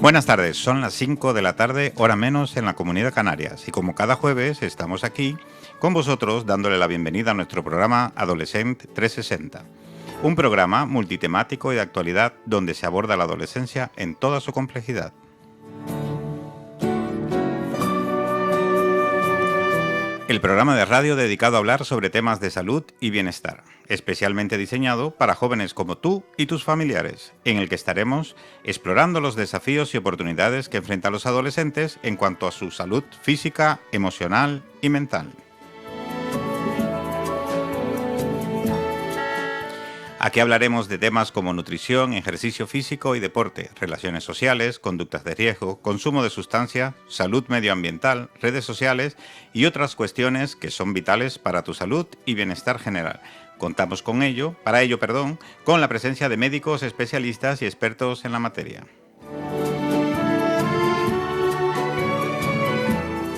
Buenas tardes, son las 5 de la tarde, hora menos en la Comunidad Canarias, y como cada jueves estamos aquí con vosotros dándole la bienvenida a nuestro programa Adolescent 360, un programa multitemático y de actualidad donde se aborda la adolescencia en toda su complejidad. El programa de radio dedicado a hablar sobre temas de salud y bienestar, especialmente diseñado para jóvenes como tú y tus familiares, en el que estaremos explorando los desafíos y oportunidades que enfrentan los adolescentes en cuanto a su salud física, emocional y mental. Aquí hablaremos de temas como nutrición, ejercicio físico y deporte, relaciones sociales, conductas de riesgo, consumo de sustancias, salud medioambiental, redes sociales y otras cuestiones que son vitales para tu salud y bienestar general. Contamos con ello, con la presencia de médicos, especialistas y expertos en la materia.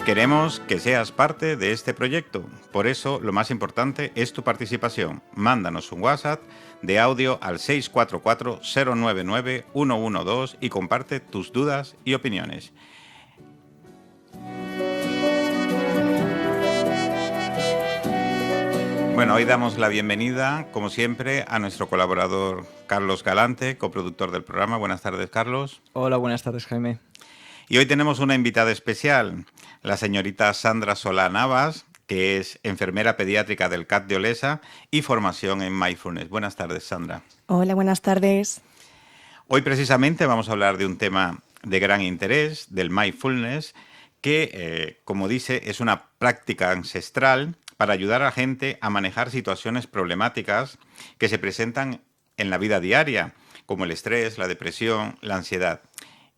Queremos que seas parte de este proyecto, por eso lo más importante es tu participación. Mándanos un WhatsApp de audio al 644-099-112 y comparte tus dudas y opiniones. Bueno, hoy damos la bienvenida, como siempre, a nuestro colaborador Carlos Galante, coproductor del programa. Buenas tardes, Carlos. Hola, buenas tardes, Jaime. Y hoy tenemos una invitada especial, la señorita Sandra Solá Navas, que es enfermera pediátrica del CAT de Olesa y formación en Mindfulness. Buenas tardes, Sandra. Hola, buenas tardes. Hoy precisamente vamos a hablar de un tema de gran interés, del Mindfulness, que, como dice, es una práctica ancestral para ayudar a la gente a manejar situaciones problemáticas que se presentan en la vida diaria, como el estrés, la depresión, la ansiedad.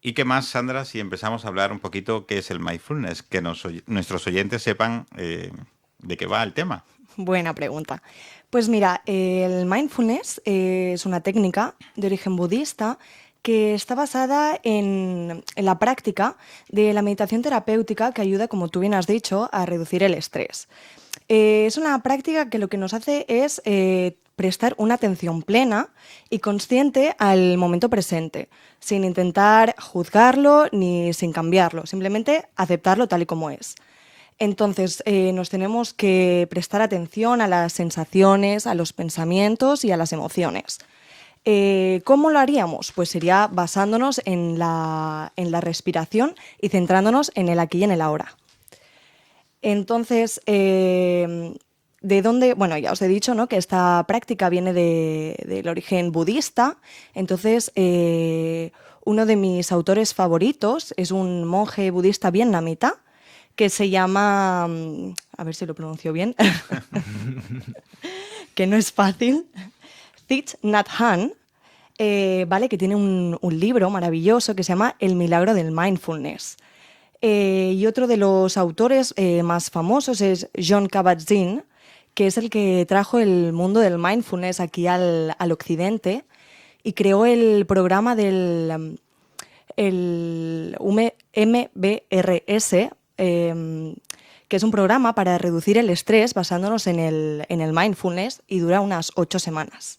¿Y qué más, Sandra, si empezamos a hablar un poquito qué es el mindfulness? Que nuestros oyentes sepan de qué va el tema. Buena pregunta. Pues mira, el mindfulness es una técnica de origen budista que está basada en la práctica de la meditación terapéutica que ayuda, como tú bien has dicho, a reducir el estrés. Es una práctica que lo que nos hace es prestar una atención plena y consciente al momento presente, sin intentar juzgarlo ni sin cambiarlo, simplemente aceptarlo tal y como es. Entonces, nos tenemos que prestar atención a las sensaciones, a los pensamientos y a las emociones. ¿Cómo lo haríamos? Pues sería basándonos en la respiración y centrándonos en el aquí y en el ahora. Entonces, ¿de dónde? Bueno, ya os he dicho, ¿no?, que esta práctica viene del origen budista. Entonces, uno de mis autores favoritos es un monje budista vietnamita que se llama, a ver si lo pronuncio bien, que no es fácil, Thich Nhat Hanh, ¿vale?, que tiene un libro maravilloso que se llama El milagro del mindfulness. Y otro de los autores más famosos es Jon Kabat-Zinn, que es el que trajo el mundo del mindfulness aquí al occidente y creó el programa del MBRS, que es un programa para reducir el estrés basándonos en el mindfulness y dura unas 8 semanas.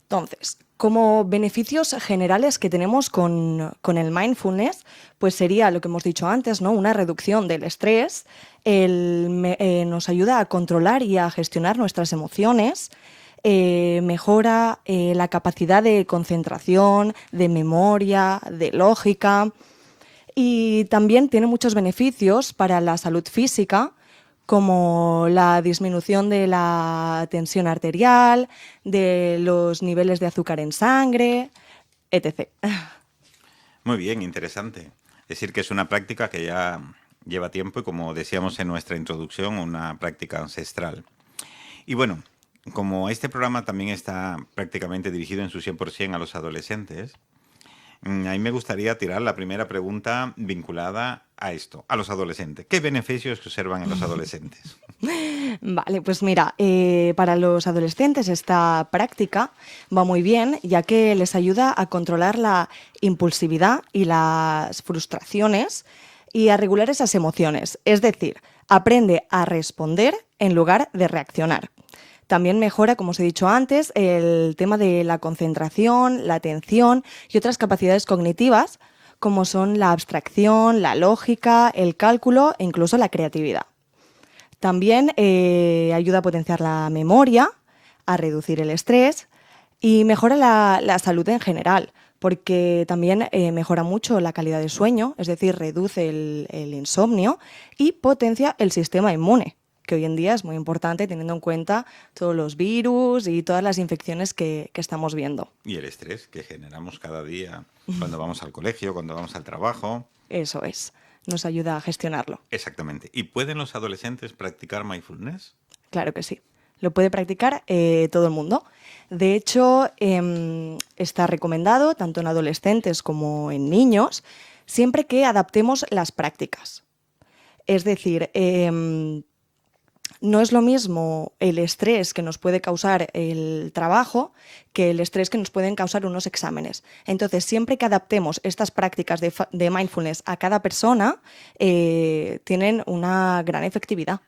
Entonces, como beneficios generales que tenemos con el mindfulness, pues sería lo que hemos dicho antes, ¿no?, una reducción del estrés, nos ayuda a controlar y a gestionar nuestras emociones, mejora la capacidad de concentración, de memoria, de lógica, y también tiene muchos beneficios para la salud física, como la disminución de la tensión arterial, de los niveles de azúcar en sangre, etc. Muy bien, interesante. Es decir, que es una práctica que ya lleva tiempo y, como decíamos en nuestra introducción, una práctica ancestral. Y bueno, como este programa también está prácticamente dirigido en su 100% a los adolescentes, a mí me gustaría tirar la primera pregunta vinculada a esto, a los adolescentes. ¿Qué beneficios se observan en los adolescentes? Vale, pues mira, para los adolescentes esta práctica va muy bien, ya que les ayuda a controlar la impulsividad y las frustraciones y a regular esas emociones. Es decir, aprende a responder en lugar de reaccionar. También mejora, como os he dicho antes, el tema de la concentración, la atención y otras capacidades cognitivas, como son la abstracción, la lógica, el cálculo e incluso la creatividad. También ayuda a potenciar la memoria, a reducir el estrés y mejora la salud en general, porque también mejora mucho la calidad del sueño, es decir, reduce el insomnio y potencia el sistema inmune, que hoy en día es muy importante teniendo en cuenta todos los virus y todas las infecciones que estamos viendo. Y el estrés que generamos cada día cuando vamos al colegio, cuando vamos al trabajo. Eso es, nos ayuda a gestionarlo. Exactamente. ¿Y pueden los adolescentes practicar mindfulness? Claro que sí. Lo puede practicar todo el mundo. De hecho, está recomendado tanto en adolescentes como en niños, siempre que adaptemos las prácticas. Es decir, no es lo mismo el estrés que nos puede causar el trabajo que el estrés que nos pueden causar unos exámenes. Entonces, siempre que adaptemos estas prácticas de mindfulness a cada persona, tienen una gran efectividad.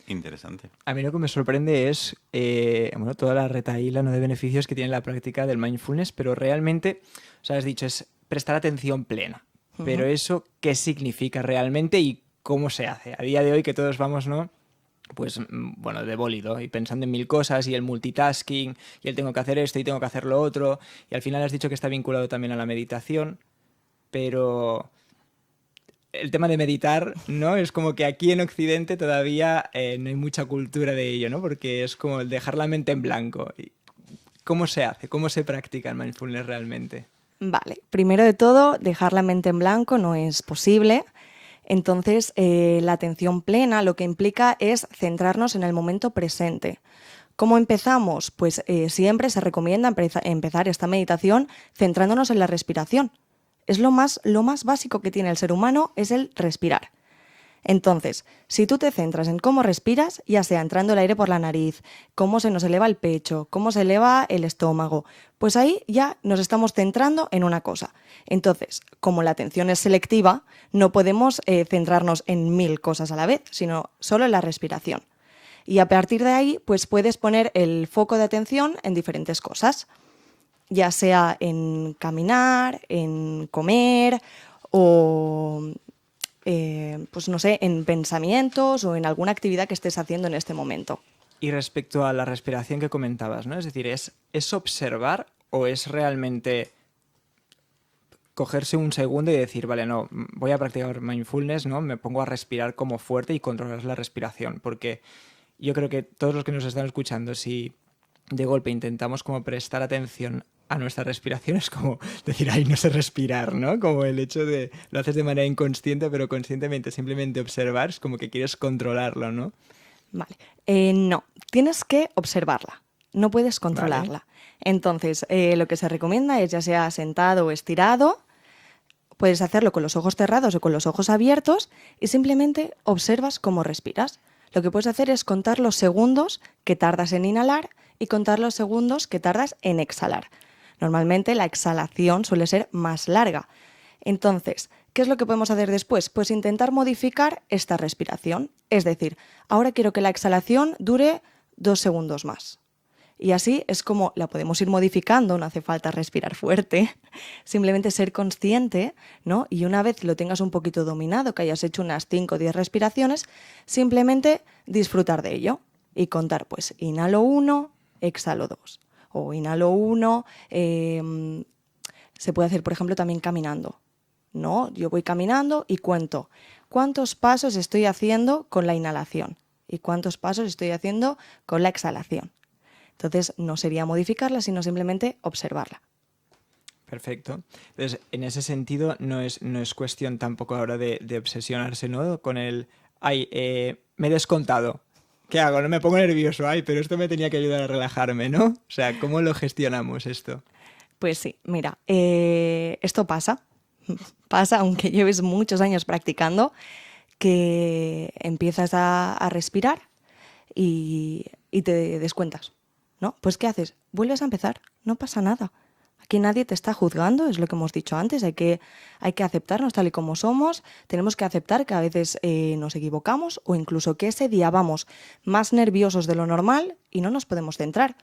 Interesante. A mí lo que me sorprende es toda la retahíla, ¿no?, de beneficios que tiene la práctica del mindfulness, pero realmente, o sea, has dicho, es prestar atención plena. Pero eso, ¿qué significa realmente y cómo se hace? A día de hoy que todos vamos, ¿no?, pues bueno, de bólido y pensando en mil cosas y el multitasking y el tengo que hacer esto y tengo que hacer lo otro, y al final has dicho que está vinculado también a la meditación, pero el tema de meditar, ¿no? Es como que aquí en Occidente todavía no hay mucha cultura de ello, ¿no? Porque es como dejar la mente en blanco. ¿Cómo se hace? ¿Cómo se practica el mindfulness realmente? Vale, primero de todo, dejar la mente en blanco no es posible. Entonces, la atención plena lo que implica es centrarnos en el momento presente. ¿Cómo empezamos? Pues siempre se recomienda empezar esta meditación centrándonos en la respiración. Es lo más básico que tiene el ser humano, es el respirar. Entonces, si tú te centras en cómo respiras, ya sea entrando el aire por la nariz, cómo se nos eleva el pecho, cómo se eleva el estómago, pues ahí ya nos estamos centrando en una cosa. Entonces, como la atención es selectiva, no podemos centrarnos en 1000 cosas a la vez, sino solo en la respiración. Y a partir de ahí, pues puedes poner el foco de atención en diferentes cosas, ya sea en caminar, en comer o, pues no sé, en pensamientos o en alguna actividad que estés haciendo en este momento. Y respecto a la respiración que comentabas, ¿no? Es decir, ¿es observar o es realmente cogerse un segundo y decir, vale, no, voy a practicar mindfulness, ¿no? Me pongo a respirar como fuerte y controlar la respiración? Porque yo creo que todos los que nos están escuchando, si de golpe intentamos como prestar atención a nuestra respiración, es como decir, ay, no sé respirar, ¿no? Como el hecho de, lo haces de manera inconsciente, pero conscientemente simplemente observar, es como que quieres controlarlo, ¿no? Vale. No, tienes que observarla, no puedes controlarla. Vale. Entonces, lo que se recomienda es, ya sea sentado o estirado, puedes hacerlo con los ojos cerrados o con los ojos abiertos y simplemente observas cómo respiras. Lo que puedes hacer es contar los segundos que tardas en inhalar y contar los segundos que tardas en exhalar. Normalmente la exhalación suele ser más larga. Entonces, ¿qué es lo que podemos hacer después? Pues intentar modificar esta respiración. Es decir, ahora quiero que la exhalación dure 2 segundos más. Y así es como la podemos ir modificando, no hace falta respirar fuerte, simplemente ser consciente, ¿no? Y una vez lo tengas un poquito dominado, que hayas hecho unas 5 o 10 respiraciones, simplemente disfrutar de ello y contar, pues, inhalo 1, exhalo 2. O inhalo 1, se puede hacer, por ejemplo, también caminando, ¿no? Yo voy caminando y cuento cuántos pasos estoy haciendo con la inhalación y cuántos pasos estoy haciendo con la exhalación. Entonces, no sería modificarla, sino simplemente observarla. Perfecto. Entonces, en ese sentido, no es cuestión tampoco ahora de obsesionarse, ¿no? Con el, ay, me he descontado. ¿Qué hago? No me pongo nervioso, ay, pero esto me tenía que ayudar a relajarme, ¿no? O sea, ¿cómo lo gestionamos esto? Pues sí, mira, esto pasa, aunque lleves muchos años practicando, que empiezas a respirar y te descuentas, ¿no? Pues ¿qué haces? Vuelves a empezar, no pasa nada. Aquí nadie te está juzgando, es lo que hemos dicho antes, hay que aceptarnos tal y como somos, tenemos que aceptar que a veces nos equivocamos o incluso que ese día vamos más nerviosos de lo normal y no nos podemos centrar.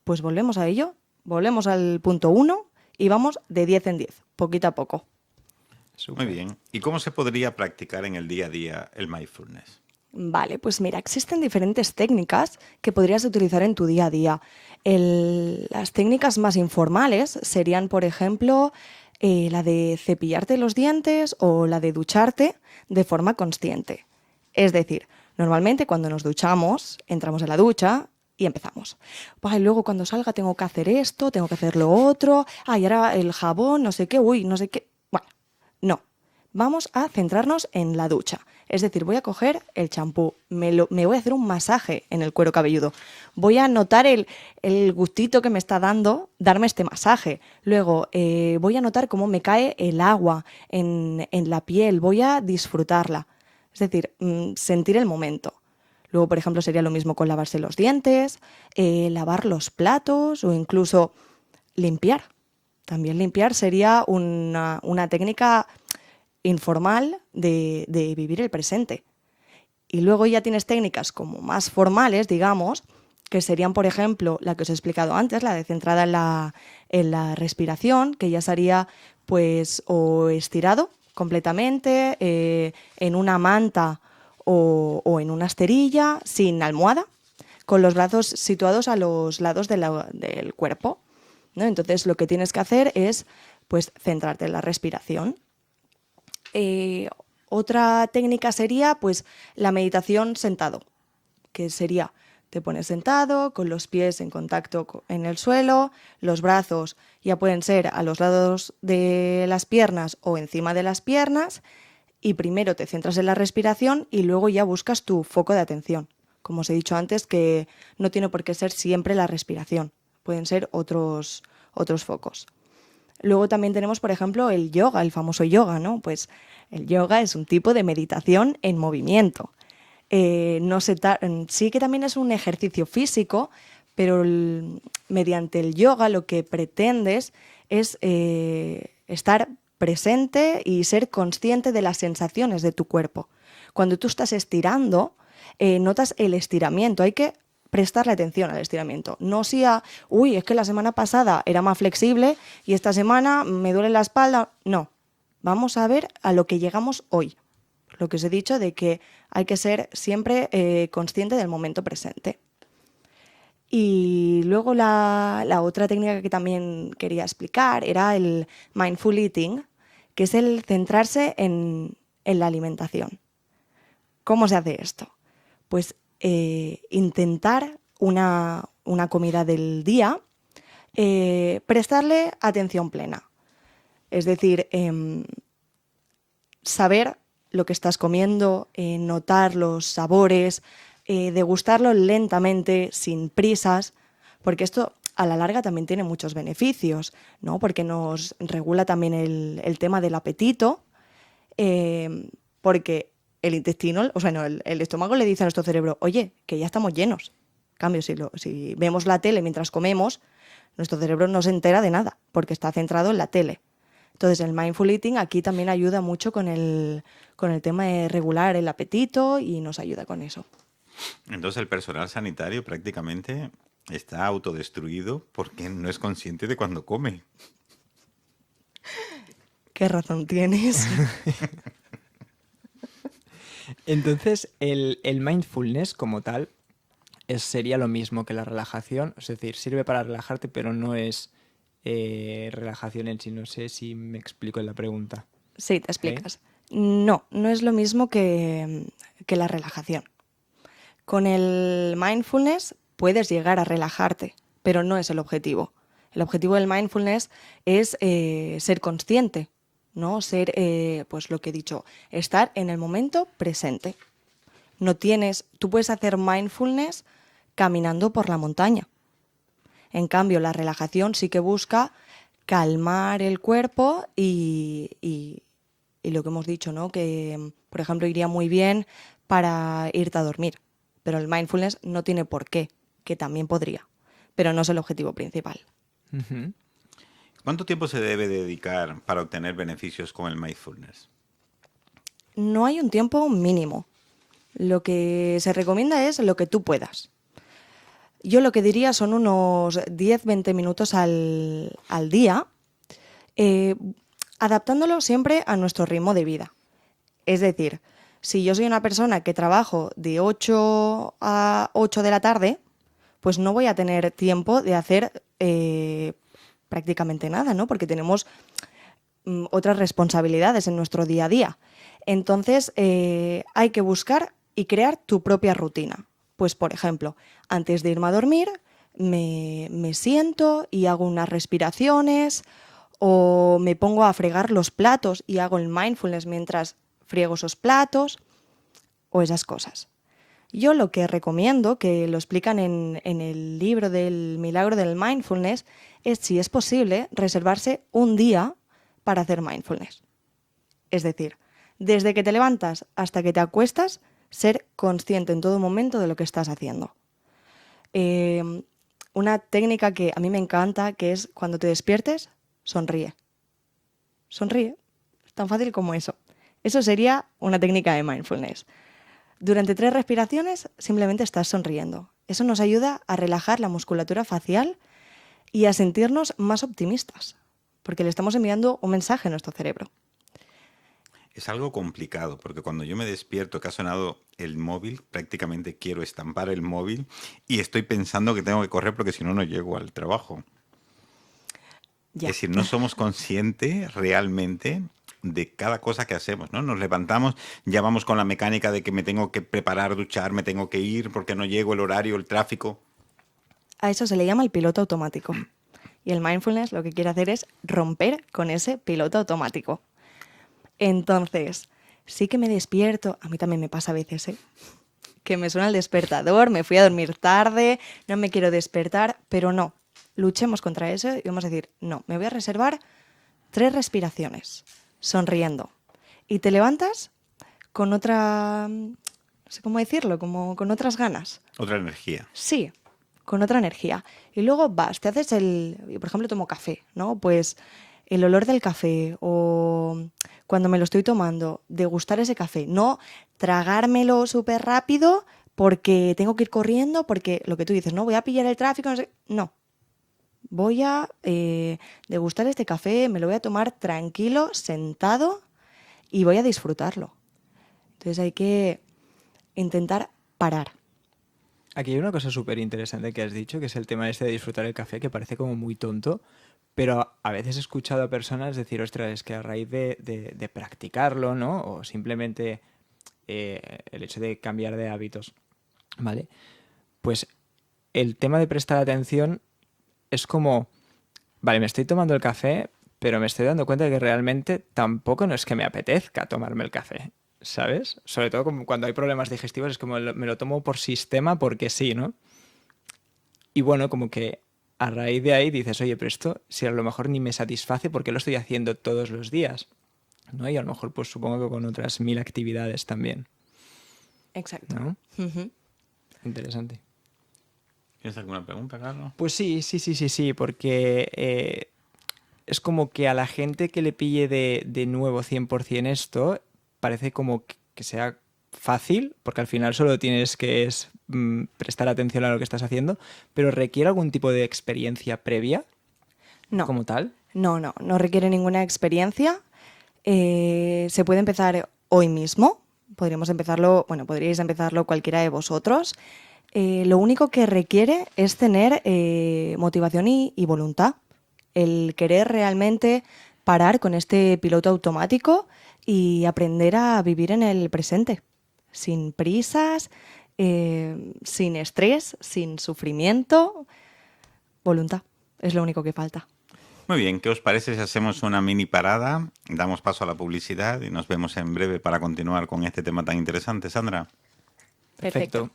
Pues volvemos a ello, volvemos al punto 1 Y vamos de 10 en 10, poquito a poco. Muy bien. ¿Y cómo se podría practicar en el día a día el mindfulness? Vale, pues mira, existen diferentes técnicas que podrías utilizar en tu día a día. Las técnicas más informales serían, por ejemplo, la de cepillarte los dientes o la de ducharte de forma consciente. Es decir, normalmente cuando nos duchamos, entramos en la ducha y empezamos. Pues, y luego cuando salga tengo que hacer esto, tengo que hacer lo otro, y ahora el jabón, no sé qué, no sé qué. Bueno, no. Vamos a centrarnos en la ducha. Es decir, voy a coger el champú, me voy a hacer un masaje en el cuero cabelludo. Voy a notar el gustito que me está dando darme este masaje. Luego voy a notar cómo me cae el agua en la piel. Voy a disfrutarla. Es decir, sentir el momento. Luego, por ejemplo, sería lo mismo con lavarse los dientes, lavar los platos o incluso limpiar. También limpiar sería una técnica informal de vivir el presente. Y luego ya tienes técnicas como más formales, digamos, que serían, por ejemplo, la que os he explicado antes, la de centrada en la respiración, que ya sería pues o estirado completamente, en una manta o en una esterilla, sin almohada, con los brazos situados a los lados del cuerpo, ¿no? Entonces lo que tienes que hacer es pues centrarte en la respiración. Otra técnica sería pues la meditación sentado, que sería te pones sentado con los pies en contacto en el suelo, los brazos ya pueden ser a los lados de las piernas o encima de las piernas, y primero te centras en la respiración y luego ya buscas tu foco de atención. Como os he dicho antes, que no tiene por qué ser siempre la respiración, pueden ser otros focos. Luego también tenemos, por ejemplo, el yoga, el famoso yoga, ¿no? Pues el yoga es un tipo de meditación en movimiento. Sí que también es un ejercicio físico, pero mediante el yoga lo que pretendes es estar presente y ser consciente de las sensaciones de tu cuerpo. Cuando tú estás estirando, notas el estiramiento. Hay que prestarle atención al estiramiento. No sea, es que la semana pasada era más flexible y esta semana me duele la espalda. No, vamos a ver a lo que llegamos hoy. Lo que os he dicho de que hay que ser siempre consciente del momento presente. Y luego la otra técnica que también quería explicar era el mindful eating, que es el centrarse en la alimentación. ¿Cómo se hace esto? Pues intentar una comida del día, prestarle atención plena. Es decir, saber lo que estás comiendo, notar los sabores, degustarlo lentamente, sin prisas, porque esto a la larga también tiene muchos beneficios, ¿no? Porque nos regula también el tema del apetito, porque el intestino, el estómago le dice a nuestro cerebro, oye, que ya estamos llenos. En cambio, si vemos la tele mientras comemos, nuestro cerebro no se entera de nada, porque está centrado en la tele. Entonces, el mindful eating aquí también ayuda mucho con el tema de regular el apetito y nos ayuda con eso. Entonces, el personal sanitario prácticamente está autodestruido porque no es consciente de cuando come. ¿Qué razón tienes? Entonces, el mindfulness como tal sería lo mismo que la relajación, es decir, sirve para relajarte, pero no es relajación en sí. No sé si me explico en la pregunta. Sí, te explicas. No es lo mismo que la relajación. Con el mindfulness puedes llegar a relajarte, pero no es el objetivo. El objetivo del mindfulness es ser consciente, ¿no? Ser, pues lo que he dicho, estar en el momento presente. Tú puedes hacer mindfulness caminando por la montaña. En cambio, la relajación sí que busca calmar el cuerpo y lo que hemos dicho, ¿no? Que, por ejemplo, iría muy bien para irte a dormir. Pero el mindfulness no tiene por qué, que también podría, pero no es el objetivo principal. Uh-huh. ¿Cuánto tiempo se debe dedicar para obtener beneficios con el mindfulness? No hay un tiempo mínimo. Lo que se recomienda es lo que tú puedas. Yo lo que diría son unos 10-20 minutos al día, eh, adaptándolo siempre a nuestro ritmo de vida. Es decir, si yo soy una persona que trabajo de 8 a 8 de la tarde, pues no voy a tener tiempo de hacer prácticamente nada, ¿no? Porque tenemos otras responsabilidades en nuestro día a día. Entonces, hay que buscar y crear tu propia rutina. Pues, por ejemplo, antes de irme a dormir, me siento y hago unas respiraciones, o me pongo a fregar los platos y hago el mindfulness mientras friego esos platos, o esas cosas. Yo lo que recomiendo, que lo explican en el libro del Milagro del Mindfulness, es, si es posible, reservarse un día para hacer mindfulness. Es decir, desde que te levantas hasta que te acuestas, ser consciente en todo momento de lo que estás haciendo. Una técnica que a mí me encanta, que es cuando te despiertes, sonríe. Sonríe. Es tan fácil como eso. Eso sería una técnica de mindfulness. Durante 3 respiraciones simplemente estás sonriendo. Eso nos ayuda a relajar la musculatura facial y a sentirnos más optimistas, porque le estamos enviando un mensaje a nuestro cerebro. Es algo complicado, porque cuando yo me despierto que ha sonado el móvil, prácticamente quiero estampar el móvil y estoy pensando que tengo que correr porque si no, no llego al trabajo. Ya. Es decir, no somos conscientes realmente de cada cosa que hacemos, ¿no? Nos levantamos, ya vamos con la mecánica de que me tengo que preparar, duchar, me tengo que ir porque no llego, el horario, el tráfico. A eso se le llama el piloto automático. Y el mindfulness lo que quiere hacer es romper con ese piloto automático. Entonces, sí que me despierto, a mí también me pasa a veces, que me suena el despertador, me fui a dormir tarde, no me quiero despertar, pero no, luchemos contra eso y vamos a decir, no, me voy a reservar 3 respiraciones, sonriendo. Y te levantas con otra, no sé cómo decirlo, como con otras ganas. Otra energía. Sí, con otra energía. Y luego vas, te haces por ejemplo, tomo café, ¿no? Pues el olor del café, o cuando me lo estoy tomando, degustar ese café, no tragármelo súper rápido porque tengo que ir corriendo, porque lo que tú dices, no, voy a pillar el tráfico, no sé, no. Voy a degustar este café, me lo voy a tomar tranquilo, sentado, y voy a disfrutarlo. Entonces hay que intentar parar. Aquí hay una cosa súper interesante que has dicho, que es el tema este de disfrutar el café, que parece como muy tonto, pero a veces he escuchado a personas decir, ostras, es que a raíz de practicarlo, ¿no? O simplemente el hecho de cambiar de hábitos, ¿vale? Pues el tema de prestar atención es como, vale, me estoy tomando el café, pero me estoy dando cuenta de que realmente tampoco no es que me apetezca tomarme el café, ¿sabes? Sobre todo como cuando hay problemas digestivos, es como me lo tomo por sistema porque sí, ¿no? Y bueno, como que a raíz de ahí dices, oye, pero esto si a lo mejor ni me satisface, ¿por qué lo estoy haciendo todos los días? ¿No? Y a lo mejor pues supongo que con otras 1000 actividades también. Exacto. ¿No? Uh-huh. Interesante. ¿Tienes alguna pregunta, Carlos? Pues sí, porque es como que a la gente que le pille de nuevo 100% esto, parece como que sea fácil, porque al final solo tienes que prestar atención a lo que estás haciendo, pero ¿requiere algún tipo de experiencia previa? No. ¿Como tal? No requiere ninguna experiencia. Se puede empezar hoy mismo. Podríais empezarlo cualquiera de vosotros. Lo único que requiere es tener motivación y voluntad. El querer realmente parar con este piloto automático y aprender a vivir en el presente. Sin prisas, sin estrés, sin sufrimiento. Voluntad. Es lo único que falta. Muy bien, ¿qué os parece si hacemos una mini parada? Damos paso a la publicidad y nos vemos en breve para continuar con este tema tan interesante, Sandra. Perfecto.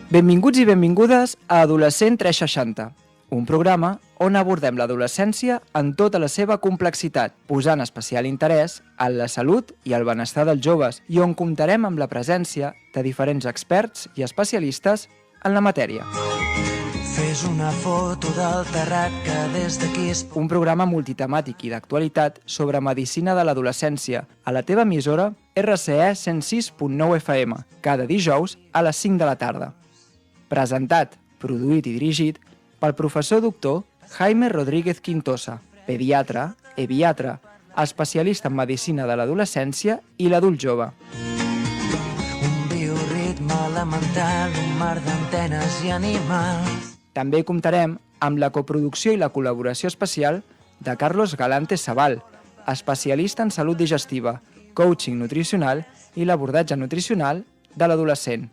Benvinguts i benvingudes a Adolescent 360, un programa on abordem l'adolescència en tota la seva complexitat, posant especial interès en la salut i el benestar dels joves i on comptarem amb la presència de diferents experts i especialistes en la matèria. Fes una foto del terrat que des d'aquí es... Un programa multitemàtic i d'actualitat sobre medicina de l'adolescència a la teva emissora RCE 106.9 FM, cada dijous a les 5 de la tarda. Presentat, produït i dirigit pel professor doctor Jaime Rodríguez Quintosa, pediatre, eviatre, especialista en medicina de l'adolescència i l'adult jove. Un bioritme elemental, un mar d'antenes i animals. També comptarem amb la coproducció i la col·laboració especial de Carlos Galante Sabal, especialista en salut digestiva, coaching nutricional i l'abordatge nutricional de l'adolescent.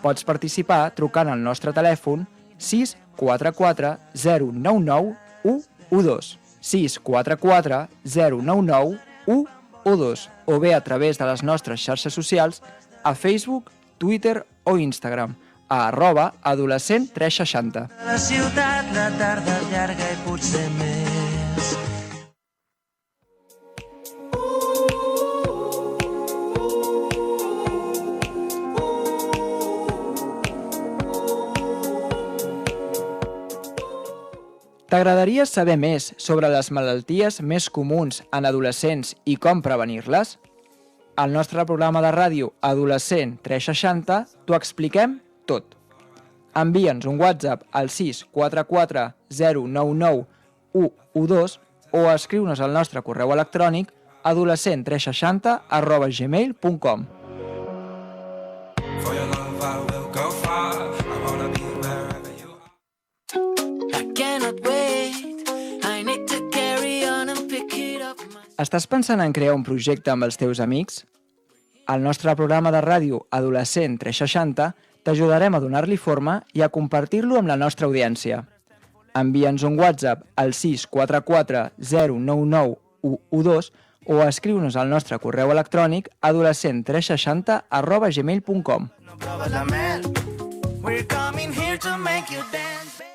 Pots participar trucant al nostre telèfon 644 099 112, 644 099 112, o bé a través de les nostres xarxes socials a Facebook, Twitter o Instagram, a @adolescent360. A la ciutat la tarda és llarga i potser més. T'agradaria saber més sobre les malalties més comuns en adolescents i com prevenir-les? Al nostre programa de ràdio Adolescent 360 t'ho expliquem tot. Envia'ns un WhatsApp al 644 099 112 o escriu-nos al nostre correu electrònic adolescent360@gmail.com. For your love I will go far. I wanna be wherever you are. I cannot wait. I need to carry on and pick it up. Estàs pensant en crear un projecte amb els teus amics? Al nostre programa de ràdio Adolescent 360 t'ajudarem a donar-li forma i a compartir-lo amb la nostra audiència. Envia'ns un WhatsApp al 644 099 112 o escriu-nos al nostre correu electrònic adolescent360@gmail.com. No pruebas la mel. We're coming here to make you dance, baby.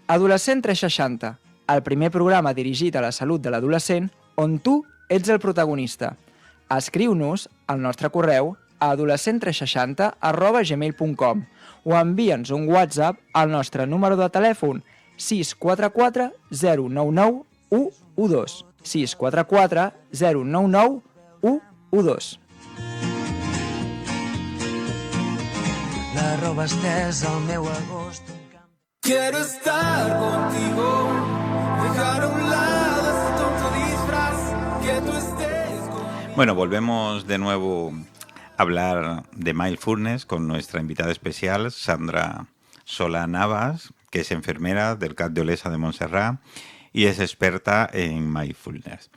Adolescent 360, el primer programa dirigit a la salut de l'adolescent on tu ets el protagonista. Escriu-nos al nostre correu a adolescent360@gmail.com o envia'ns un WhatsApp al nostre número de telèfon 644 099 112, 644 099 112. La roba estesa al meu agost. Quiero estar contigo, dejar a un lado ese tonto disfraz, que tú estés conmigo. Bueno, volvemos de nuevo a hablar de mindfulness con nuestra invitada especial, Sandra Solà Navas, que es enfermera del CAT de Olesa de Montserrat y es experta en mindfulness.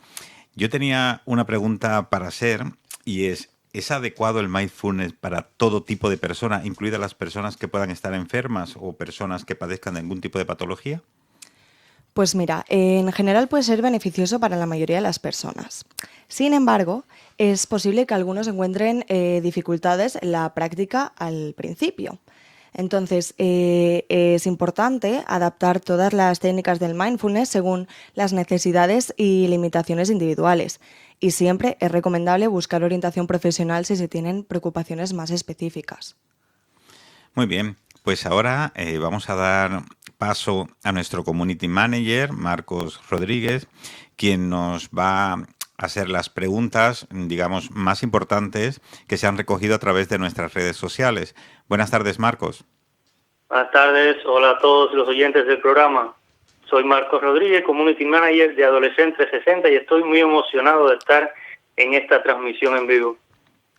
Yo tenía una pregunta para hacer y ¿es adecuado el mindfulness para todo tipo de personas, incluidas las personas que puedan estar enfermas o personas que padezcan de algún tipo de patología? Pues mira, en general puede ser beneficioso para la mayoría de las personas. Sin embargo, es posible que algunos encuentren dificultades en la práctica al principio. Entonces, es importante adaptar todas las técnicas del mindfulness según las necesidades y limitaciones individuales. Y siempre es recomendable buscar orientación profesional si se tienen preocupaciones más específicas. Muy bien, pues ahora vamos a dar paso a nuestro Community Manager, Marcos Rodríguez, quien nos va a hacer las preguntas, digamos, más importantes que se han recogido a través de nuestras redes sociales. Buenas tardes, Marcos. Buenas tardes, hola a todos los oyentes del programa. Soy Marcos Rodríguez, Community Manager de Adolescent 360 y estoy muy emocionado de estar en esta transmisión en vivo.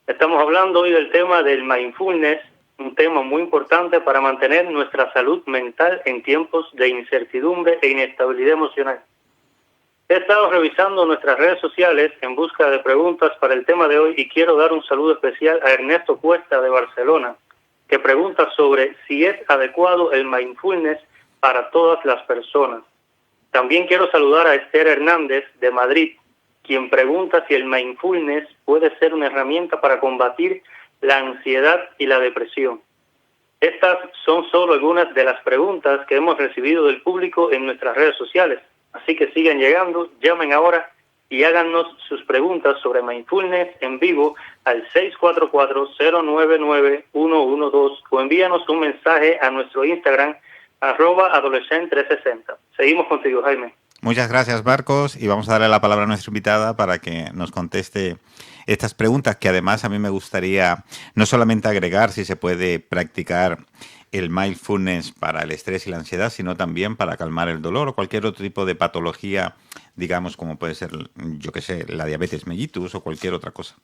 Estamos hablando hoy del tema del mindfulness, un tema muy importante para mantener nuestra salud mental en tiempos de incertidumbre e inestabilidad emocional. He estado revisando nuestras redes sociales en busca de preguntas para el tema de hoy y quiero dar un saludo especial a Ernesto Cuesta de Barcelona, que pregunta sobre si es adecuado el mindfulness para todas las personas. También quiero saludar a Esther Hernández de Madrid, quien pregunta si el mindfulness puede ser una herramienta para combatir la ansiedad y la depresión. Estas son solo algunas de las preguntas que hemos recibido del público en nuestras redes sociales. Así que sigan llegando, llamen ahora y háganos sus preguntas sobre mindfulness en vivo al 644-099-112 o envíanos un mensaje a nuestro Instagram @adolescent360. Seguimos contigo, Jaime. Muchas gracias, Marcos, y vamos a darle la palabra a nuestra invitada para que nos conteste estas preguntas, que además a mí me gustaría no solamente agregar si se puede practicar el mindfulness para el estrés y la ansiedad, sino también para calmar el dolor o cualquier otro tipo de patología, digamos, como puede ser, yo qué sé, la diabetes mellitus o cualquier otra cosa.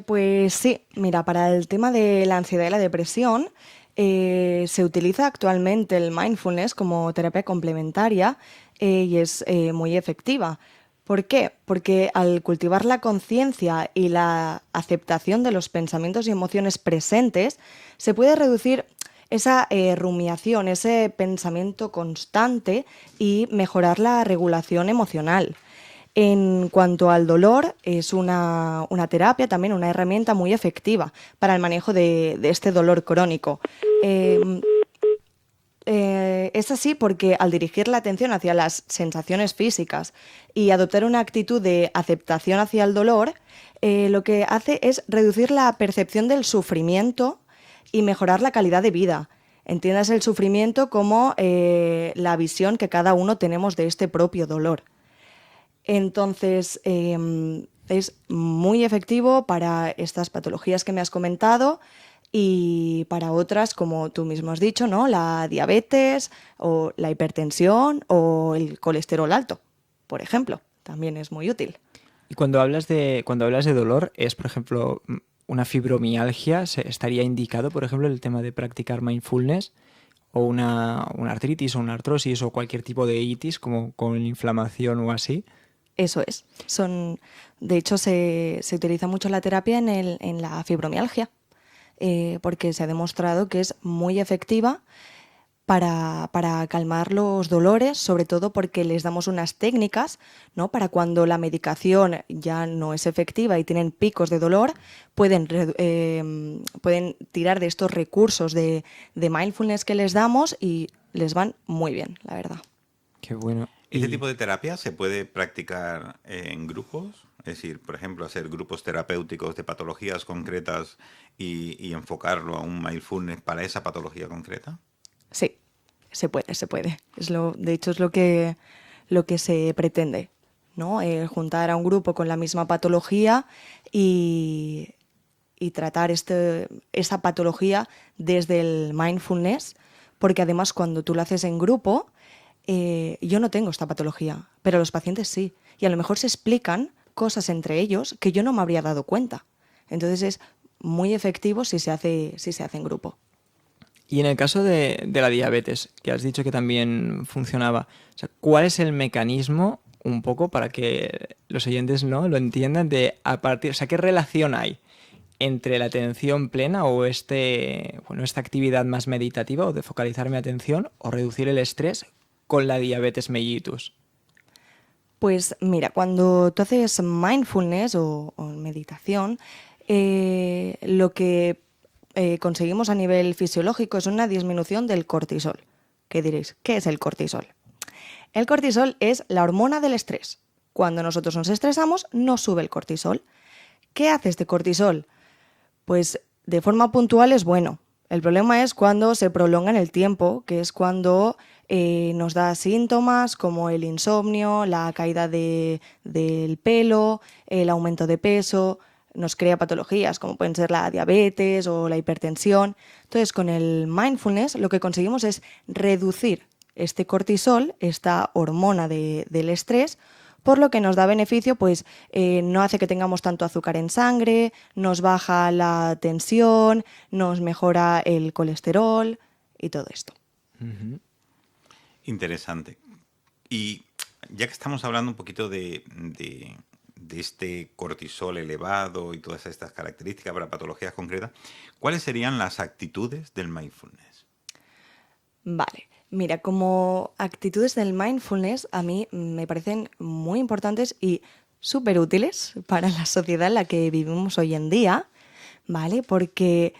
Pues sí, mira, para el tema de la ansiedad y la depresión, se utiliza actualmente el mindfulness como terapia complementaria y es muy efectiva. ¿Por qué? Porque al cultivar la conciencia y la aceptación de los pensamientos y emociones presentes, se puede reducir esa rumiación, ese pensamiento constante y mejorar la regulación emocional. En cuanto al dolor, es una terapia, también una herramienta muy efectiva para el manejo de este dolor crónico. Es así porque al dirigir la atención hacia las sensaciones físicas y adoptar una actitud de aceptación hacia el dolor, lo que hace es reducir la percepción del sufrimiento y mejorar la calidad de vida. Entiendas el sufrimiento como la visión que cada uno tenemos de este propio dolor. Entonces, es muy efectivo para estas patologías que me has comentado y para otras, como tú mismo has dicho, ¿no? La diabetes o la hipertensión o el colesterol alto, por ejemplo, también es muy útil. Y cuando hablas de dolor, es, por ejemplo, una fibromialgia, ¿estaría indicado, por ejemplo, el tema de practicar mindfulness? O una artritis o una artrosis o cualquier tipo de itis, como con inflamación o así. Eso es. De hecho, se utiliza mucho la terapia en la fibromialgia, porque se ha demostrado que es muy efectiva para calmar los dolores, sobre todo porque les damos unas técnicas, ¿no? Para cuando la medicación ya no es efectiva y tienen picos de dolor, pueden tirar de estos recursos de mindfulness que les damos y les van muy bien, la verdad. Qué bueno. ¿Este tipo de terapia se puede practicar en grupos? Es decir, por ejemplo, hacer grupos terapéuticos de patologías concretas y enfocarlo a un mindfulness para esa patología concreta. Sí, se puede. De hecho, es lo que se pretende, ¿no? Juntar a un grupo con la misma patología y tratar esa patología desde el mindfulness, porque además cuando tú lo haces en grupo, yo no tengo esta patología, pero los pacientes sí, y a lo mejor se explican cosas entre ellos que yo no me habría dado cuenta. Entonces es muy efectivo si se hace en grupo. Y en el caso de la diabetes, que has dicho que también funcionaba, o sea, ¿cuál es el mecanismo, un poco para que los oyentes no lo entiendan, o sea, qué relación hay entre la atención plena o esta actividad más meditativa o de focalizar mi atención o reducir el estrés con la diabetes mellitus? Pues mira, cuando tú haces mindfulness o meditación, lo que conseguimos a nivel fisiológico es una disminución del cortisol. ¿Qué diréis? ¿Qué es el cortisol? El cortisol es la hormona del estrés. Cuando nosotros nos estresamos, nos sube el cortisol. ¿Qué hace este cortisol? Pues de forma puntual es bueno. El problema es cuando se prolonga en el tiempo, que es cuando nos da síntomas como el insomnio, la caída del pelo, el aumento de peso, nos crea patologías como pueden ser la diabetes o la hipertensión. Entonces, con el mindfulness lo que conseguimos es reducir este cortisol, esta hormona del estrés, por lo que nos da beneficio, pues no hace que tengamos tanto azúcar en sangre, nos baja la tensión, nos mejora el colesterol y todo esto. Uh-huh. Interesante. Y ya que estamos hablando un poquito de este cortisol elevado y todas estas características para patologías concretas, ¿cuáles serían las actitudes del mindfulness? Vale. Mira, como actitudes del mindfulness a mí me parecen muy importantes y súper útiles para la sociedad en la que vivimos hoy en día, ¿vale? Porque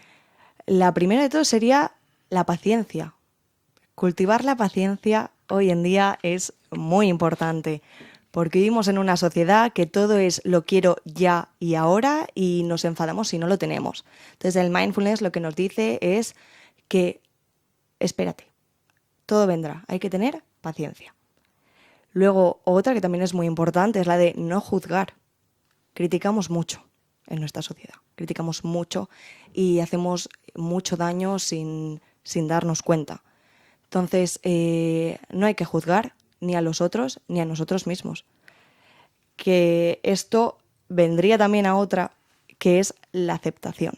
la primera de todo sería la paciencia. Cultivar la paciencia hoy en día es muy importante porque vivimos en una sociedad que todo es lo quiero ya y ahora y nos enfadamos si no lo tenemos. Entonces el mindfulness lo que nos dice es que espérate. Todo vendrá, hay que tener paciencia. Luego, otra que también es muy importante es la de no juzgar. Criticamos mucho en nuestra sociedad, criticamos mucho y hacemos mucho daño sin darnos cuenta. Entonces, no hay que juzgar ni a los otros ni a nosotros mismos. Que esto vendría también a otra, que es la aceptación.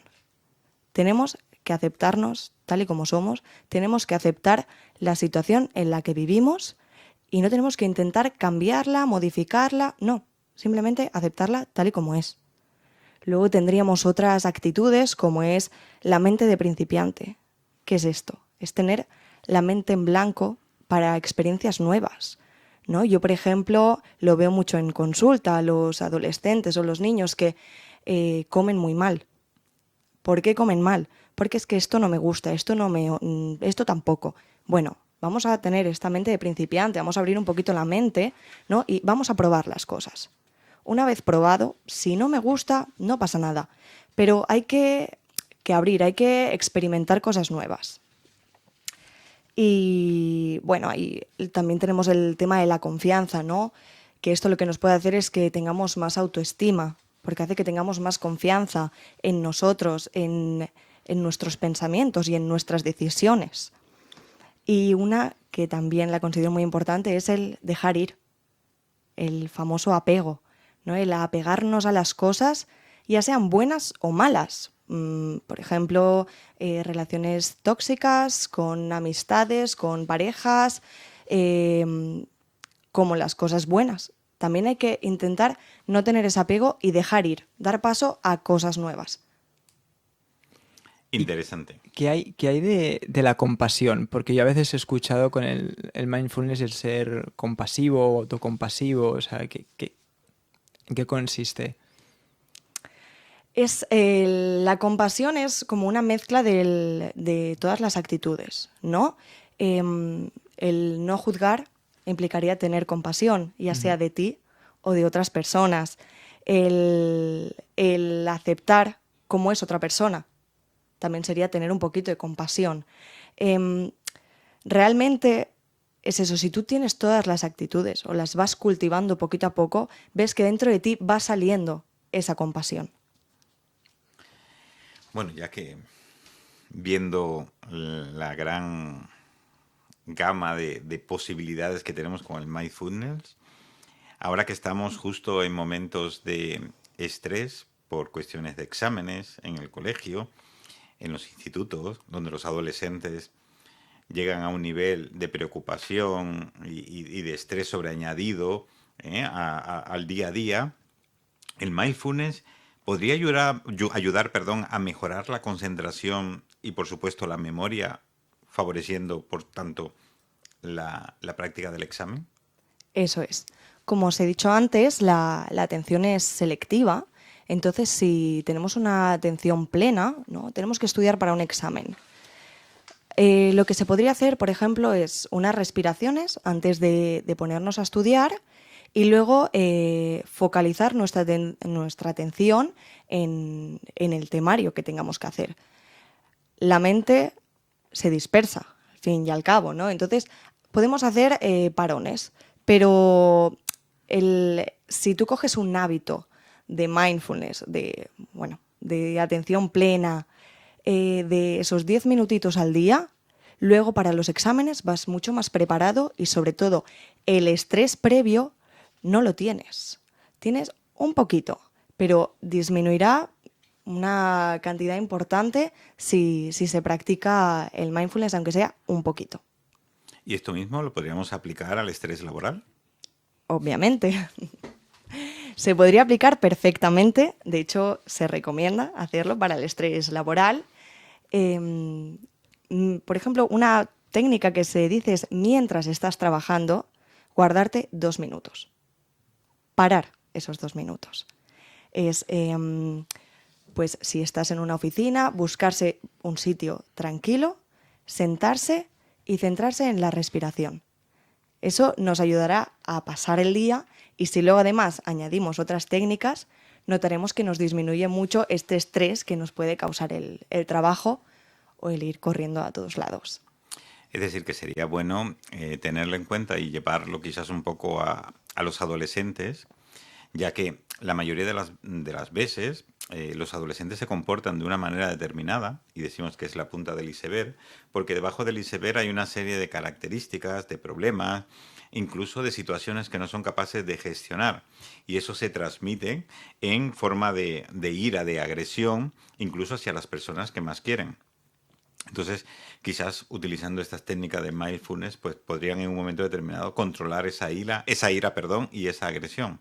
Tenemos que aceptarnos tal y como somos, tenemos que aceptar la situación en la que vivimos y no tenemos que intentar cambiarla, modificarla, no, simplemente aceptarla tal y como es. Luego tendríamos otras actitudes como es la mente de principiante. ¿Qué es esto? Es tener la mente en blanco para experiencias nuevas, ¿no? Yo, por ejemplo, lo veo mucho en consulta a los adolescentes o los niños que comen muy mal. ¿Por qué comen mal? Porque es que esto no me gusta, esto tampoco. Bueno, vamos a tener esta mente de principiante, vamos a abrir un poquito la mente, ¿no? Y vamos a probar las cosas. Una vez probado, si no me gusta, no pasa nada. Pero hay que abrir, hay que experimentar cosas nuevas. Y bueno, ahí también tenemos el tema de la confianza, ¿no? Que esto lo que nos puede hacer es que tengamos más autoestima, porque hace que tengamos más confianza en nosotros, en nuestros pensamientos y en nuestras decisiones. Y una que también la considero muy importante es el dejar ir, el famoso apego, ¿no? El apegarnos a las cosas, ya sean buenas o malas. Por ejemplo, relaciones tóxicas, con amistades, con parejas, como las cosas buenas. También hay que intentar no tener ese apego y dejar ir, dar paso a cosas nuevas. Interesante. ¿Qué hay de la compasión? Porque yo a veces he escuchado con el mindfulness el ser compasivo o autocompasivo. O sea, ¿en qué consiste? La compasión es como una mezcla de todas las actitudes, ¿no? El no juzgar implicaría tener compasión, ya sea de ti o de otras personas. El aceptar cómo es otra persona también sería tener un poquito de compasión. Realmente es eso, si tú tienes todas las actitudes o las vas cultivando poquito a poco, ves que dentro de ti va saliendo esa compasión. Bueno, ya que viendo la gran gama de posibilidades que tenemos con el mindfulness, ahora que estamos justo en momentos de estrés por cuestiones de exámenes en el colegio, en los institutos, donde los adolescentes llegan a un nivel de preocupación y de estrés sobreañadido al día a día, el mindfulness podría ayudar, a mejorar la concentración y, por supuesto, la memoria, favoreciendo, por tanto, la práctica del examen. Eso es. Como os he dicho antes, la atención es selectiva. Entonces, si tenemos una atención plena, ¿no? Tenemos que estudiar para un examen. Lo que se podría hacer, por ejemplo, es unas respiraciones antes de ponernos a estudiar y luego focalizar nuestra atención en el temario que tengamos que hacer. La mente se dispersa, al fin y al cabo, ¿no? Entonces, podemos hacer parones, pero si tú coges un hábito de mindfulness, de atención plena, de esos 10 minutitos al día, luego para los exámenes vas mucho más preparado y sobre todo el estrés previo no lo tienes. Tienes un poquito, pero disminuirá una cantidad importante si se practica el mindfulness, aunque sea un poquito. ¿Y esto mismo lo podríamos aplicar al estrés laboral? Obviamente. Se podría aplicar perfectamente, de hecho se recomienda hacerlo para el estrés laboral. Por ejemplo, una técnica que se dice es mientras estás trabajando, guardarte 2 minutos. Parar esos 2 minutos. Es, pues si estás en una oficina, buscarse un sitio tranquilo, sentarse y centrarse en la respiración. Eso nos ayudará a pasar el día y si luego además añadimos otras técnicas, notaremos que nos disminuye mucho este estrés que nos puede causar el trabajo o el ir corriendo a todos lados. Es decir, que sería bueno tenerlo en cuenta y llevarlo quizás un poco a los adolescentes, ya que la mayoría de las veces los adolescentes se comportan de una manera determinada, y decimos que es la punta del iceberg, porque debajo del iceberg hay una serie de características, de problemas, incluso de situaciones que no son capaces de gestionar. Y eso se transmite en forma de ira, de agresión, incluso hacia las personas que más quieren. Entonces, quizás utilizando estas técnicas de mindfulness, pues podrían en un momento determinado controlar esa ira, perdón, y esa agresión.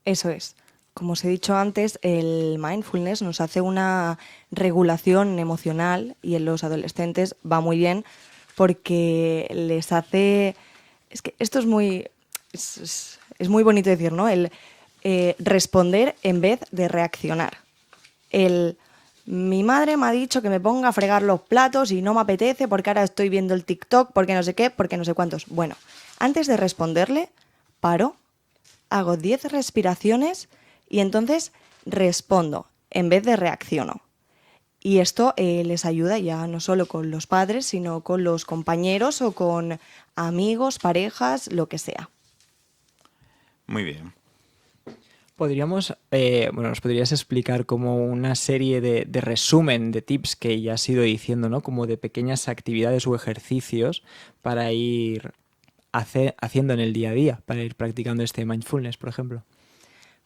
Eso es. Como os he dicho antes, el mindfulness nos hace una regulación emocional y en los adolescentes va muy bien porque les hace... Es que esto es muy... Es muy bonito decir, ¿no? El responder en vez de reaccionar. Mi madre me ha dicho que me ponga a fregar los platos y no me apetece porque ahora estoy viendo el TikTok, porque no sé qué, porque no sé cuántos. Bueno, antes de responderle, paro, hago 10 respiraciones y entonces respondo en vez de reacciono. Y esto les ayuda ya no solo con los padres, sino con los compañeros o con amigos, parejas, lo que sea. Muy bien. ¿Nos podrías explicar como una serie de resumen de tips que ya has ido diciendo, ¿no? Como de pequeñas actividades o ejercicios para ir haciendo en el día a día, para ir practicando este mindfulness, por ejemplo?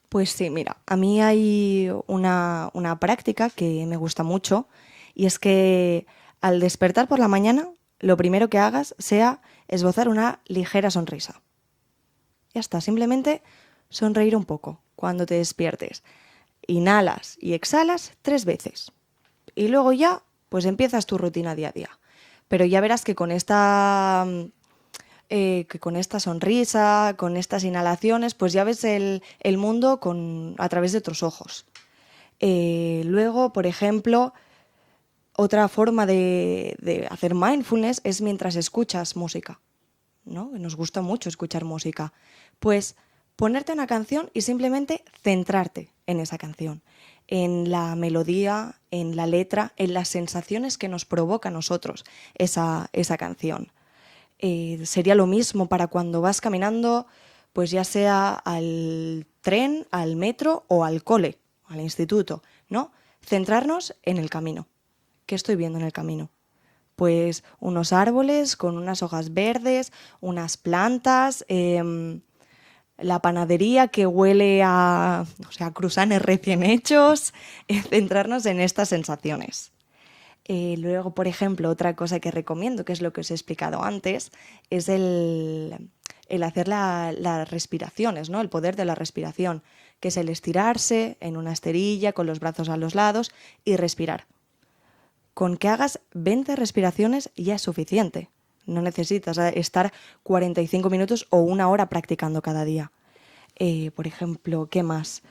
Pues sí, mira, a mí hay una práctica que me gusta mucho y es que al despertar por la mañana, lo primero que hagas sea esbozar una ligera sonrisa. Ya está, simplemente sonreír un poco cuando te despiertes. Inhalas y exhalas 3 veces. Y luego ya, pues empiezas tu rutina día a día. Pero ya verás que con esta sonrisa, con estas inhalaciones, pues ya ves el mundo a través de otros ojos. Luego, por ejemplo, otra forma de hacer mindfulness es mientras escuchas música, ¿no? Nos gusta mucho escuchar música. Pues ponerte una canción y simplemente centrarte en esa canción, en la melodía, en la letra, en las sensaciones que nos provoca a nosotros esa canción. Sería lo mismo para cuando vas caminando, pues ya sea al tren, al metro o al cole, al instituto, ¿no? Centrarnos en el camino. ¿Qué estoy viendo en el camino? Pues unos árboles con unas hojas verdes, unas plantas, la panadería que huele a croissants recién hechos, centrarnos en estas sensaciones. Luego, por ejemplo, otra cosa que recomiendo, que es lo que os he explicado antes, es el hacer las respiraciones, ¿no? El poder de la respiración, que es el estirarse en una esterilla con los brazos a los lados y respirar. Con que hagas 20 respiraciones ya es suficiente. No necesitas estar 45 minutos o 1 hora practicando cada día. Por ejemplo, ¿qué más?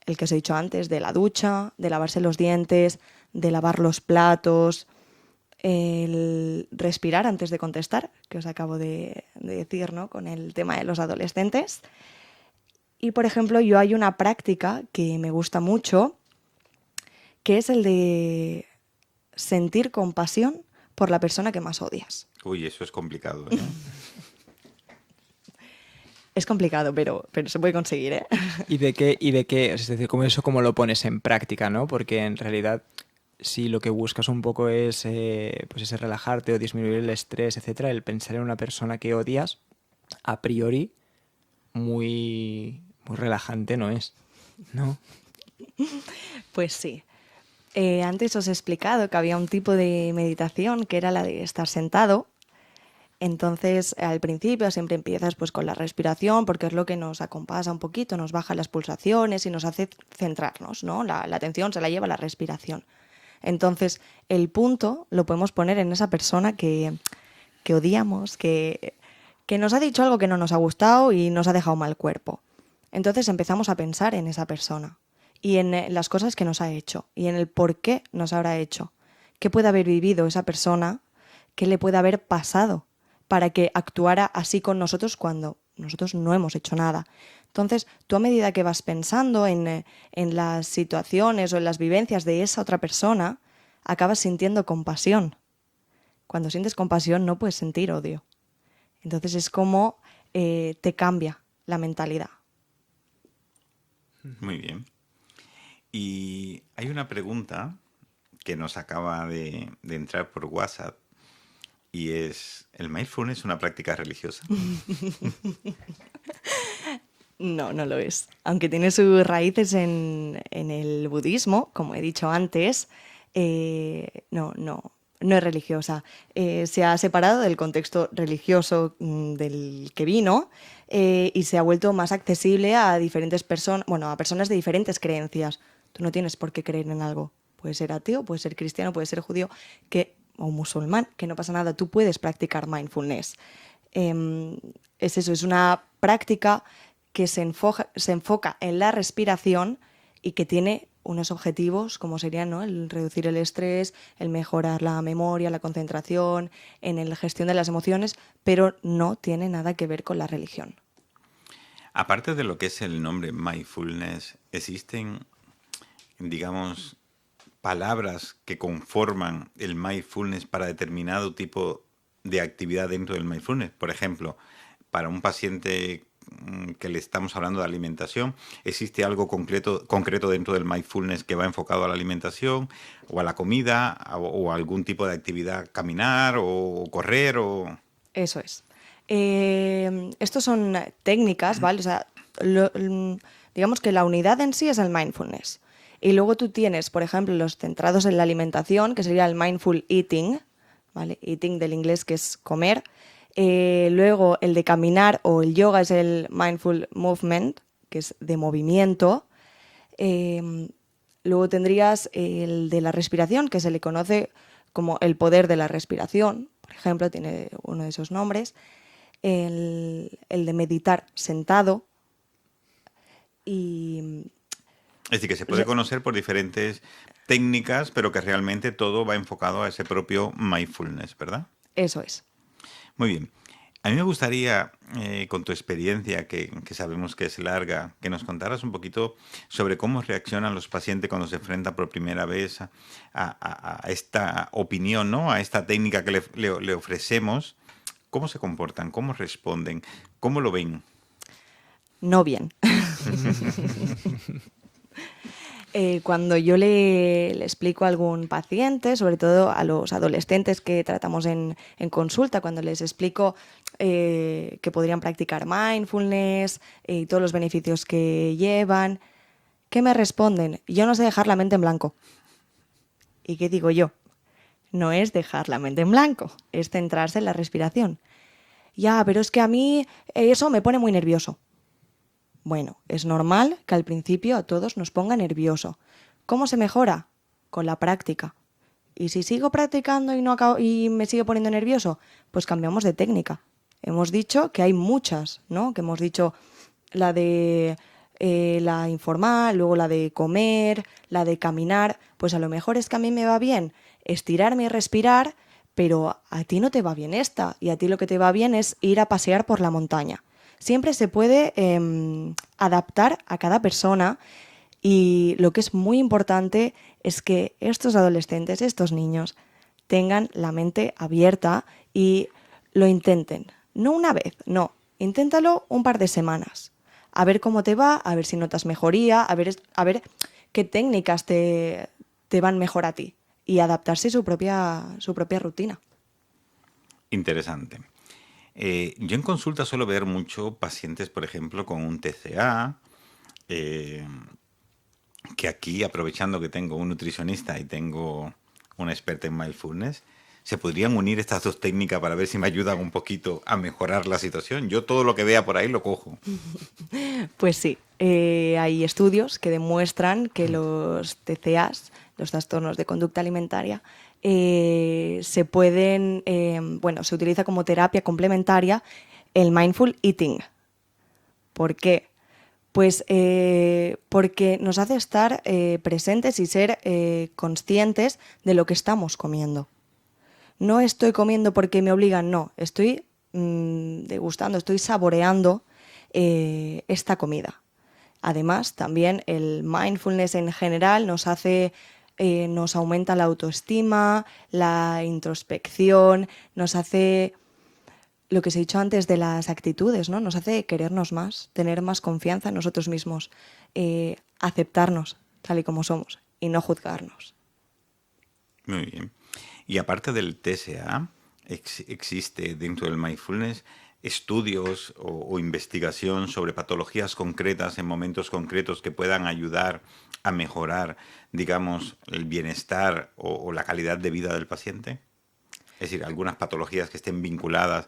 El que os he dicho antes, de la ducha, de lavarse los dientes, de lavar los platos, el respirar antes de contestar, que os acabo de decir, ¿no? Con el tema de los adolescentes. Y, por ejemplo, hay una práctica que me gusta mucho, que es el de sentir compasión por la persona que más odias. Uy, eso es complicado, ¿eh? Es complicado, pero se puede conseguir, ¿eh? ¿Y de qué? Es decir, ¿cómo lo pones en práctica, ¿no? Porque en realidad, si lo que buscas un poco es pues ese relajarte o disminuir el estrés, etcétera, el pensar en una persona que odias, a priori, muy, muy relajante no es, ¿no? Pues sí. Antes os he explicado que había un tipo de meditación que era la de estar sentado. Entonces, al principio siempre empiezas pues con la respiración porque es lo que nos acompasa un poquito, nos baja las pulsaciones y nos hace centrarnos, ¿no? La atención se la lleva la respiración. Entonces, el punto lo podemos poner en esa persona que odiamos, que nos ha dicho algo que no nos ha gustado y nos ha dejado mal cuerpo. Entonces empezamos a pensar en esa persona y en las cosas que nos ha hecho y en el por qué nos habrá hecho. ¿Qué puede haber vivido esa persona? ¿Qué le puede haber pasado para que actuara así con nosotros cuando nosotros no hemos hecho nada? Entonces, tú a medida que vas pensando en las situaciones o en las vivencias de esa otra persona, acabas sintiendo compasión. Cuando sientes compasión no puedes sentir odio. Entonces es como te cambia la mentalidad. Muy bien. Y hay una pregunta que nos acaba de entrar por WhatsApp y es, ¿el mindfulness es una práctica religiosa? No, no lo es. Aunque tiene sus raíces en el budismo, como he dicho antes, no es religiosa. Se ha separado del contexto religioso del que vino y se ha vuelto más accesible a diferentes personas, bueno, a personas de diferentes creencias. Tú no tienes por qué creer en algo. Puedes ser ateo, puedes ser cristiano, puedes ser judío o musulmán, que no pasa nada. Tú puedes practicar mindfulness. Es eso, es una práctica que se enfoca en la respiración y que tiene unos objetivos como serían, ¿no?, el reducir el estrés, el mejorar la memoria, la concentración, en la gestión de las emociones, pero no tiene nada que ver con la religión. Aparte de lo que es el nombre mindfulness, existen, digamos, palabras que conforman el mindfulness para determinado tipo de actividad dentro del mindfulness. Por ejemplo, para un paciente que le estamos hablando de alimentación, ¿existe algo concreto dentro del mindfulness que va enfocado a la alimentación o a la comida o a algún tipo de actividad, caminar o correr? Eso es. Estos son técnicas, ¿vale? O sea, digamos que la unidad en sí es el mindfulness. Y luego tú tienes, por ejemplo, los centrados en la alimentación, que sería el mindful eating, ¿vale? Eating del inglés, que es comer. Luego el de caminar o el yoga es el mindful movement, que es de movimiento. Luego tendrías el de la respiración, que se le conoce como el poder de la respiración, por ejemplo, tiene uno de esos nombres. El de meditar sentado. Y es decir, que se puede conocer por diferentes técnicas, pero que realmente todo va enfocado a ese propio mindfulness, ¿verdad? Eso es. Muy bien. A mí me gustaría, con tu experiencia, que sabemos que es larga, que nos contaras un poquito sobre cómo reaccionan los pacientes cuando se enfrentan por primera vez a esta opinión, ¿no?, a esta técnica que le ofrecemos. ¿Cómo se comportan? ¿Cómo responden? ¿Cómo lo ven? No bien. Cuando yo le explico a algún paciente, sobre todo a los adolescentes que tratamos en consulta, cuando les explico que podrían practicar mindfulness y todos los beneficios que llevan, ¿qué me responden? Yo no sé dejar la mente en blanco. ¿Y qué digo yo? No es dejar la mente en blanco, es centrarse en la respiración. Ya, pero es que a mí eso me pone muy nervioso. Bueno, es normal que al principio a todos nos ponga nervioso. ¿Cómo se mejora? Con la práctica. Y si sigo practicando y me sigue poniendo nervioso, pues cambiamos de técnica. Hemos dicho que hay muchas, ¿no? Que hemos dicho la de la informal, luego la de comer, la de caminar. Pues a lo mejor es que a mí me va bien estirarme y respirar, pero a ti no te va bien esta. Y a ti lo que te va bien es ir a pasear por la montaña. Siempre se puede adaptar a cada persona y lo que es muy importante es que estos adolescentes, estos niños, tengan la mente abierta y lo intenten. No una vez, no. Inténtalo un par de semanas. A ver cómo te va, a ver si notas mejoría, a ver qué técnicas te van mejor a ti y adaptarse su propia rutina. Interesante. Yo en consulta suelo ver mucho pacientes, por ejemplo, con un TCA, que aquí, aprovechando que tengo un nutricionista y tengo una experta en mindfulness, ¿se podrían unir estas dos técnicas para ver si me ayudan un poquito a mejorar la situación? Yo todo lo que vea por ahí lo cojo. Pues sí, hay estudios que demuestran que los TCAs, los trastornos de conducta alimentaria, se pueden, se utiliza como terapia complementaria el mindful eating. ¿Por qué? Pues porque nos hace estar presentes y ser conscientes de lo que estamos comiendo. No estoy comiendo porque me obligan, no, estoy degustando, estoy saboreando esta comida. Además, también el mindfulness en general nos hace nos aumenta la autoestima, la introspección, nos hace lo que os he dicho antes de las actitudes, ¿no? Nos hace querernos más, tener más confianza en nosotros mismos, aceptarnos tal y como somos y no juzgarnos. Muy bien. Y aparte del TSA, ¿existe dentro del mindfulness estudios o investigación sobre patologías concretas en momentos concretos que puedan ayudar a mejorar, digamos, el bienestar o la calidad de vida del paciente? Es decir, algunas patologías que estén vinculadas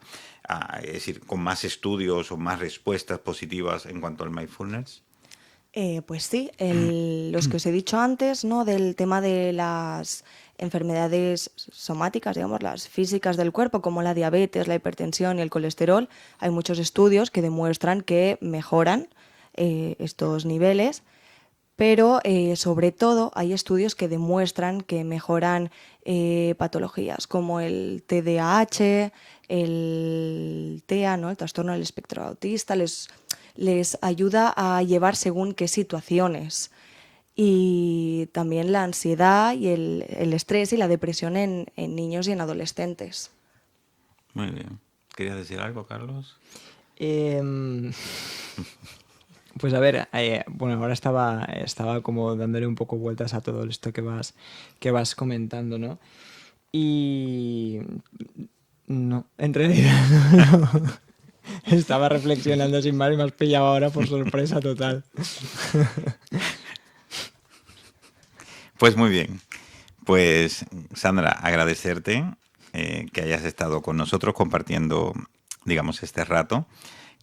es decir, con más estudios o más respuestas positivas en cuanto al mindfulness. Pues sí, los que os he dicho antes, ¿no? Del tema de las enfermedades somáticas, digamos, las físicas del cuerpo, como la diabetes, la hipertensión y el colesterol, hay muchos estudios que demuestran que mejoran estos niveles, pero sobre todo hay estudios que demuestran que mejoran patologías como el TDAH, el TEA, ¿no? El trastorno del espectro autista, les ayuda a llevar según qué situaciones. Y también la ansiedad y el estrés y la depresión en niños y en adolescentes. Muy bien. ¿Querías decir algo, Carlos? Pues a ver, bueno, ahora estaba como dándole un poco vueltas a todo esto que vas comentando, ¿no? Y no, en realidad no. Estaba reflexionando sin más y me has pillado ahora por sorpresa total. Pues muy bien. Pues Sandra, agradecerte que hayas estado con nosotros compartiendo, digamos, este rato,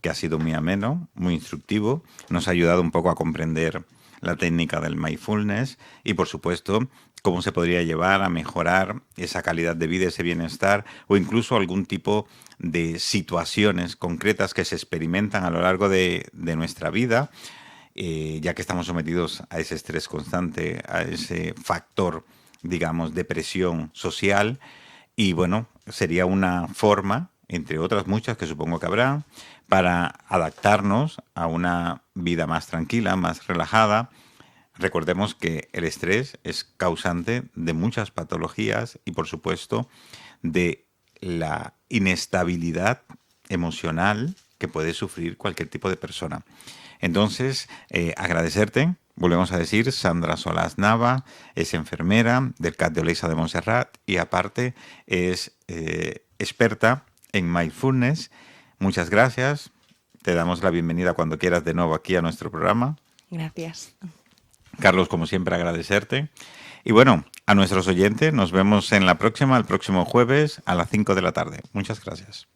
que ha sido muy ameno, muy instructivo. Nos ha ayudado un poco a comprender la técnica del mindfulness y, por supuesto, cómo se podría llevar a mejorar esa calidad de vida, ese bienestar o incluso algún tipo de situaciones concretas que se experimentan a lo largo de nuestra vida, ya que estamos sometidos a ese estrés constante, a ese factor, digamos, de presión social. Y bueno, sería una forma, entre otras muchas que supongo que habrá, para adaptarnos a una vida más tranquila, más relajada. Recordemos que el estrés es causante de muchas patologías y, por supuesto, de la inestabilidad emocional que puede sufrir cualquier tipo de persona. Entonces, agradecerte, volvemos a decir, Sandra Solàs Nava es enfermera del CAT de Olesa de Montserrat y aparte es experta en mindfulness. Muchas gracias, te damos la bienvenida cuando quieras de nuevo aquí a nuestro programa. Gracias. Carlos, como siempre, agradecerte. Y bueno, a nuestros oyentes nos vemos en la próxima, el próximo jueves a las 5 de la tarde. Muchas gracias.